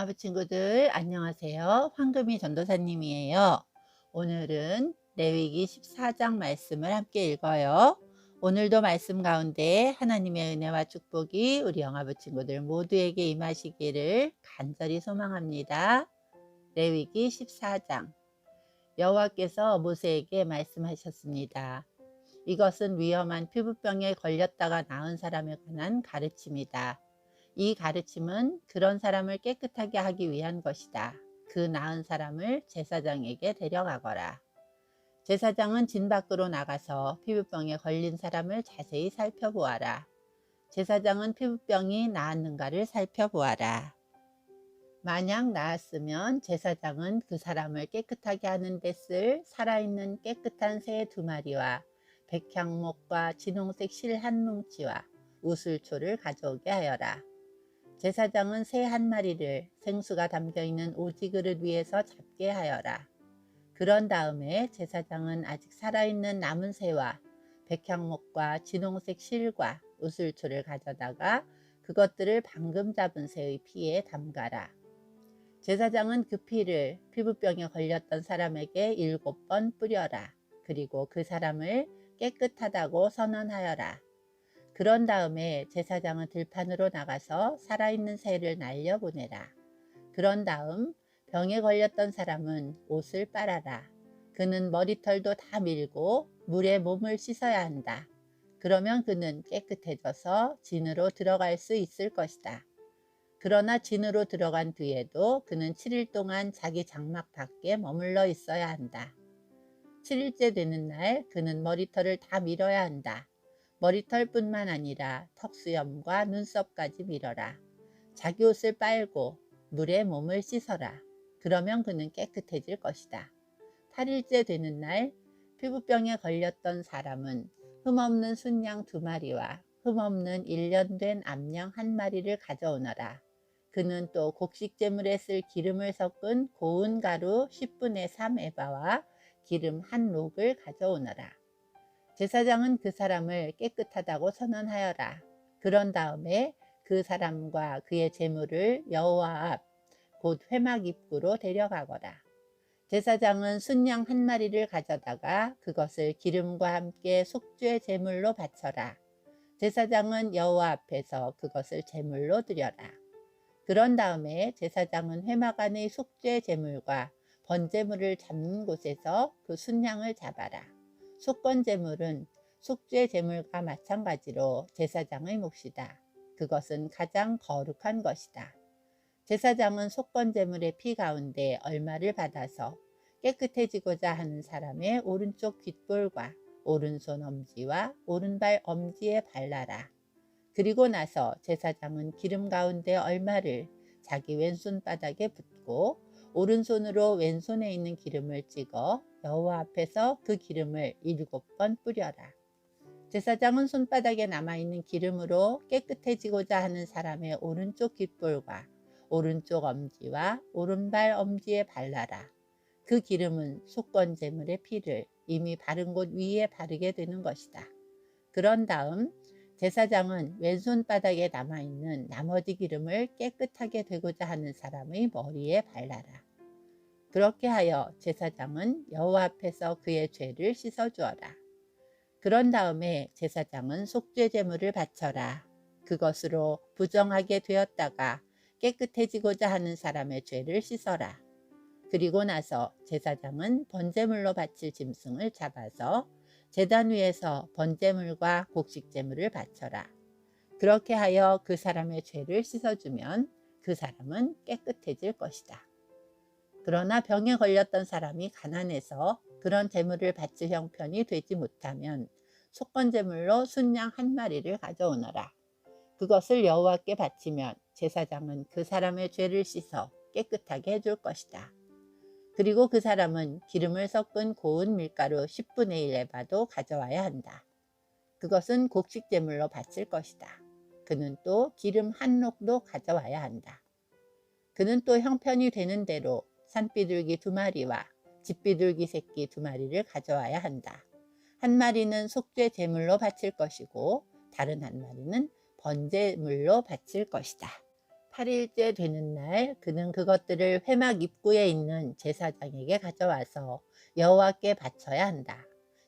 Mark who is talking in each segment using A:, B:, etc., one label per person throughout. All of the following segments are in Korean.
A: 아부 친구들 안녕하세요. 황금이 전도사님이에요. 오늘은 레위기 14장 말씀을 함께 읽어요. 오늘도 말씀 가운데 하나님의 은혜와 축복이 우리 영아부 친구들 모두에게 임하시기를 간절히 소망합니다. 레위기 14장 여호와께서 모세에게 말씀하셨습니다. 이것은 위험한 피부병에 걸렸다가 나은 사람에 관한 가르침이다. 이 가르침은 그런 사람을 깨끗하게 하기 위한 것이다. 그 나은 사람을 제사장에게 데려가거라. 제사장은 진 밖으로 나가서 피부병에 걸린 사람을 자세히 살펴보아라. 제사장은 피부병이 나았는가를 살펴보아라. 만약 나았으면 제사장은 그 사람을 깨끗하게 하는 데 쓸 살아있는 깨끗한 새 2마리와 백향목과 진홍색 실 1뭉치와 우슬초를 가져오게 하여라. 제사장은 새 1마리를 생수가 담겨있는 오지그릇 위에서 잡게 하여라. 그런 다음에 제사장은 아직 살아있는 남은 새와 백향목과 진홍색 실과 우슬초를 가져다가 그것들을 방금 잡은 새의 피에 담가라. 제사장은 그 피를 피부병에 걸렸던 사람에게 7번 뿌려라. 그리고 그 사람을 깨끗하다고 선언하여라. 그런 다음에 제사장은 들판으로 나가서 살아있는 새를 날려보내라. 그런 다음 병에 걸렸던 사람은 옷을 빨아라. 그는 머리털도 다 밀고 물에 몸을 씻어야 한다. 그러면 그는 깨끗해져서 진으로 들어갈 수 있을 것이다. 그러나 진으로 들어간 뒤에도 그는 7일 동안 자기 장막 밖에 머물러 있어야 한다. 7일째 되는 날 그는 머리털을 다 밀어야 한다. 머리털뿐만 아니라 턱수염과 눈썹까지 밀어라. 자기 옷을 빨고 물에 몸을 씻어라. 그러면 그는 깨끗해질 것이다. 8일째 되는 날 피부병에 걸렸던 사람은 흠없는 순양 2마리와 흠없는 1년 된 암양 1마리를 가져오너라. 그는 또 곡식제물에 쓸 기름을 섞은 고운 가루 10분의 3 에바와 기름 1록을 가져오너라. 제사장은 그 사람을 깨끗하다고 선언하여라. 그런 다음에 그 사람과 그의 제물을 여호와 앞 곧 회막 입구로 데려가거라. 제사장은 순양 1마리를 가져다가 그것을 기름과 함께 속죄 제물로 바쳐라. 제사장은 여호와 앞에서 그것을 제물로 드려라. 그런 다음에 제사장은 회막 안의 속죄 제물과 번제물을 잡는 곳에서 그 순양을 잡아라. 속건 제물은 속죄 제물과 마찬가지로 제사장의 몫이다. 그것은 가장 거룩한 것이다. 제사장은 속건 제물의 피 가운데 얼마를 받아서 깨끗해지고자 하는 사람의 오른쪽 귓볼과 오른손 엄지와 오른발 엄지에 발라라. 그리고 나서 제사장은 기름 가운데 얼마를 자기 왼손 바닥에 붓고 오른손으로 왼손에 있는 기름을 찍어 여호와 앞에서 그 기름을 7번 뿌려라. 제사장은 손바닥에 남아있는 기름으로 깨끗해지고자 하는 사람의 오른쪽 귓볼과 오른쪽 엄지와 오른발 엄지에 발라라. 그 기름은 속건 제물의 피를 이미 바른 곳 위에 바르게 되는 것이다. 그런 다음 제사장은 왼손 바닥에 남아있는 나머지 기름을 깨끗하게 되고자 하는 사람의 머리에 발라라. 그렇게 하여 제사장은 여호와 앞에서 그의 죄를 씻어주어라. 그런 다음에 제사장은 속죄 제물을 바쳐라. 그것으로 부정하게 되었다가 깨끗해지고자 하는 사람의 죄를 씻어라. 그리고 나서 제사장은 번제물로 바칠 짐승을 잡아서 제단 위에서 번제물과 곡식제물을 바쳐라. 그렇게 하여 그 사람의 죄를 씻어주면 그 사람은 깨끗해질 것이다. 그러나 병에 걸렸던 사람이 가난해서 그런 제물을 바칠 형편이 되지 못하면 속건제물로 순양 1마리를 가져오너라. 그것을 여호와께 바치면 제사장은 그 사람의 죄를 씻어 깨끗하게 해줄 것이다. 그리고 그 사람은 기름을 섞은 고운 밀가루 10분의 1 에바도 가져와야 한다. 그것은 곡식제물로 바칠 것이다. 그는 또 기름 1록도 가져와야 한다. 그는 또 형편이 되는 대로 산비둘기 2마리와 집비둘기 새끼 2마리를 가져와야 한다. 1마리는 속죄 제물로 바칠 것이고 다른 1마리는 번제물로 바칠 것이다. 8일째 되는 날 그는 그것들을 회막 입구에 있는 제사장에게 가져와서 여호와께 바쳐야 한다.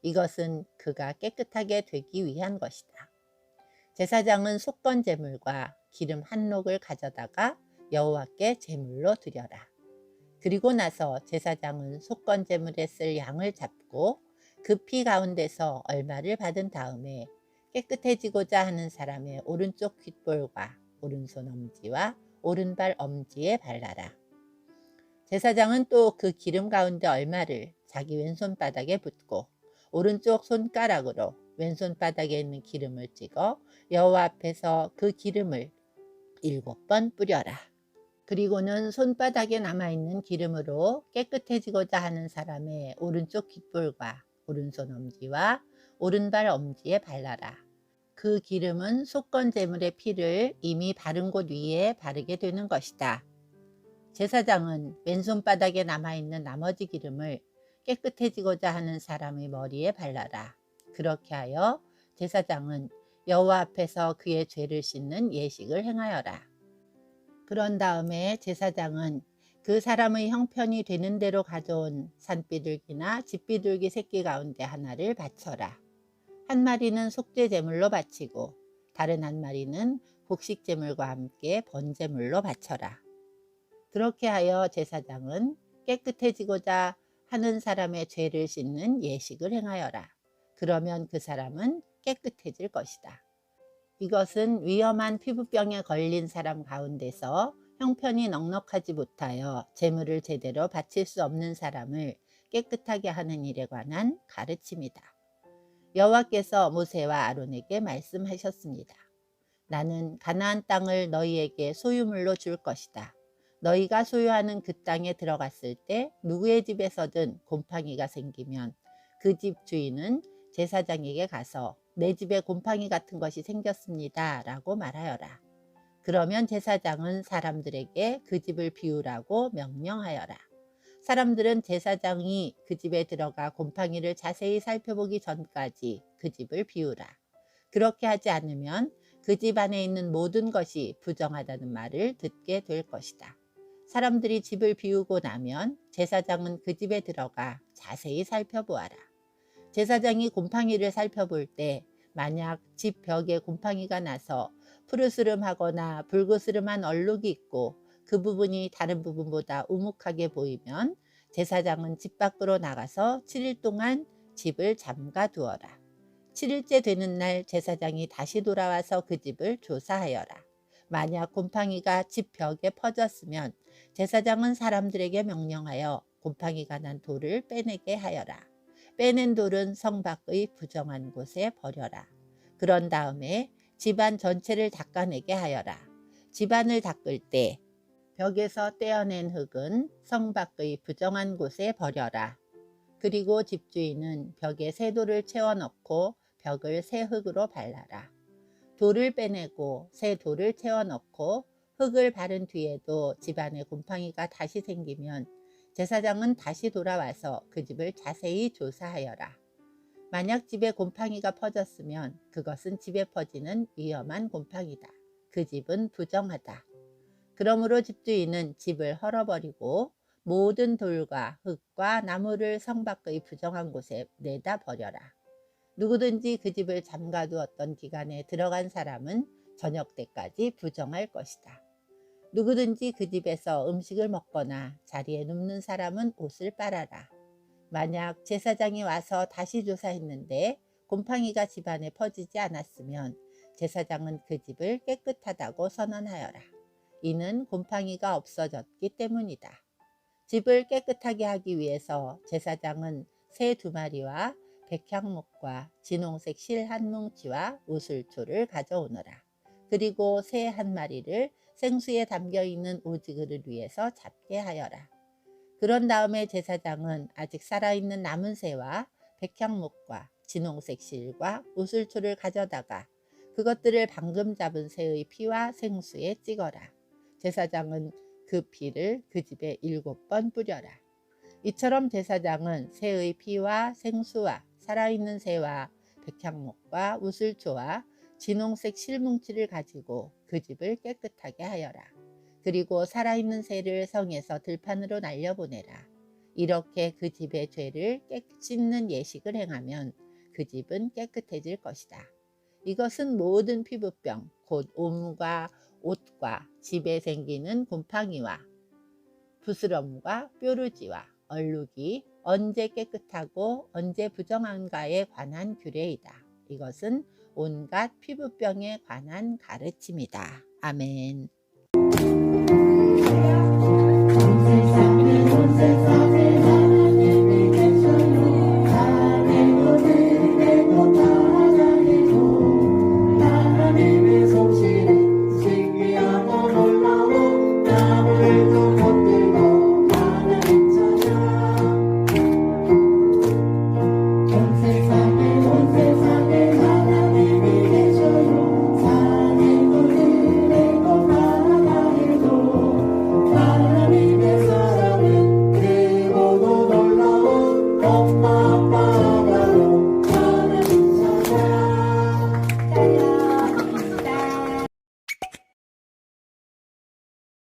A: 이것은 그가 깨끗하게 되기 위한 것이다. 제사장은 속건 제물과 기름 한 녹을 가져다가 여호와께 제물로 드려라. 그리고 나서 제사장은 속건 제물에 쓸 양을 잡고 그 피 가운데서 얼마를 받은 다음에 깨끗해지고자 하는 사람의 오른쪽 귓볼과 오른손 엄지와 오른발 엄지에 발라라. 제사장은 또 그 기름 가운데 얼마를 자기 왼손바닥에 붓고 오른쪽 손가락으로 왼손바닥에 있는 기름을 찍어 여호와 앞에서 그 기름을 7번 뿌려라. 그리고는 손바닥에 남아있는 기름으로 깨끗해지고자 하는 사람의 오른쪽 귓볼과 오른손 엄지와 오른발 엄지에 발라라. 그 기름은 속건 제물의 피를 이미 바른 곳 위에 바르게 되는 것이다. 제사장은 왼손바닥에 남아있는 나머지 기름을 깨끗해지고자 하는 사람의 머리에 발라라. 그렇게 하여 제사장은 여호와 앞에서 그의 죄를 씻는 예식을 행하여라. 그런 다음에 제사장은 그 사람의 형편이 되는 대로 가져온 산비둘기나 집비둘기 새끼 가운데 하나를 바쳐라. 한 마리는 속죄 제물로 바치고 다른 한 마리는 곡식 제물과 함께 번제물로 바쳐라. 그렇게 하여 제사장은 깨끗해지고자 하는 사람의 죄를 씻는 예식을 행하여라. 그러면 그 사람은 깨끗해질 것이다. 이것은 위험한 피부병에 걸린 사람 가운데서 형편이 넉넉하지 못하여 제물을 제대로 바칠 수 없는 사람을 깨끗하게 하는 일에 관한 가르침이다. 여호와께서 모세와 아론에게 말씀하셨습니다. 나는 가나안 땅을 너희에게 소유물로 줄 것이다. 너희가 소유하는 그 땅에 들어갔을 때 누구의 집에서든 곰팡이가 생기면 그 집 주인은 제사장에게 가서 내 집에 곰팡이 같은 것이 생겼습니다 라고 말하여라. 그러면 제사장은 사람들에게 그 집을 비우라고 명령하여라. 사람들은 제사장이 그 집에 들어가 곰팡이를 자세히 살펴보기 전까지 그 집을 비우라. 그렇게 하지 않으면 그 집 안에 있는 모든 것이 부정하다는 말을 듣게 될 것이다. 사람들이 집을 비우고 나면 제사장은 그 집에 들어가 자세히 살펴보아라. 제사장이 곰팡이를 살펴볼 때 만약 집 벽에 곰팡이가 나서 푸르스름하거나 붉으스름한 얼룩이 있고 그 부분이 다른 부분보다 우묵하게 보이면 제사장은 집 밖으로 나가서 7일 동안 집을 잠가 두어라. 7일째 되는 날 제사장이 다시 돌아와서 그 집을 조사하여라. 만약 곰팡이가 집 벽에 퍼졌으면 제사장은 사람들에게 명령하여 곰팡이가 난 돌을 빼내게 하여라. 빼낸 돌은 성 밖의 부정한 곳에 버려라. 그런 다음에 집안 전체를 닦아내게 하여라. 집안을 닦을 때 벽에서 떼어낸 흙은 성 밖의 부정한 곳에 버려라. 그리고 집주인은 벽에 새 돌을 채워 넣고 벽을 새 흙으로 발라라. 돌을 빼내고 새 돌을 채워 넣고 흙을 바른 뒤에도 집안에 곰팡이가 다시 생기면 제사장은 다시 돌아와서 그 집을 자세히 조사하여라. 만약 집에 곰팡이가 퍼졌으면 그것은 집에 퍼지는 위험한 곰팡이다. 그 집은 부정하다. 그러므로 집주인은 집을 헐어버리고 모든 돌과 흙과 나무를 성 밖의 부정한 곳에 내다 버려라. 누구든지 그 집을 잠가두었던 기간에 들어간 사람은 저녁 때까지 부정할 것이다. 누구든지 그 집에서 음식을 먹거나 자리에 눕는 사람은 옷을 빨아라. 만약 제사장이 와서 다시 조사했는데 곰팡이가 집안에 퍼지지 않았으면 제사장은 그 집을 깨끗하다고 선언하여라. 이는 곰팡이가 없어졌기 때문이다. 집을 깨끗하게 하기 위해서 제사장은 새 2마리와 백향목과 진홍색 실 1뭉치와 우슬초를 가져오너라. 그리고 새 1마리를 생수에 담겨있는 오지그를 위해서 잡게 하여라. 그런 다음에 제사장은 아직 살아있는 남은 새와 백향목과 진홍색 실과 우슬초를 가져다가 그것들을 방금 잡은 새의 피와 생수에 찍어라. 제사장은 그 피를 그 집에 7번 뿌려라. 이처럼 제사장은 새의 피와 생수와 살아있는 새와 백향목과 우슬초와 진홍색 실뭉치를 가지고 그 집을 깨끗하게 하여라. 그리고 살아있는 새를 성에서 들판으로 날려보내라. 이렇게 그 집의 죄를 씻는 예식을 행하면 그 집은 깨끗해질 것이다. 이것은 모든 피부병, 곧 옷과 집에 생기는 곰팡이와 부스럼과 뾰루지와 얼룩이 언제 깨끗하고 언제 부정한가에 관한 규례이다. 이것은 온갖 피부병에 관한 가르침이다. 아멘.
B: 온 세상은 온 세상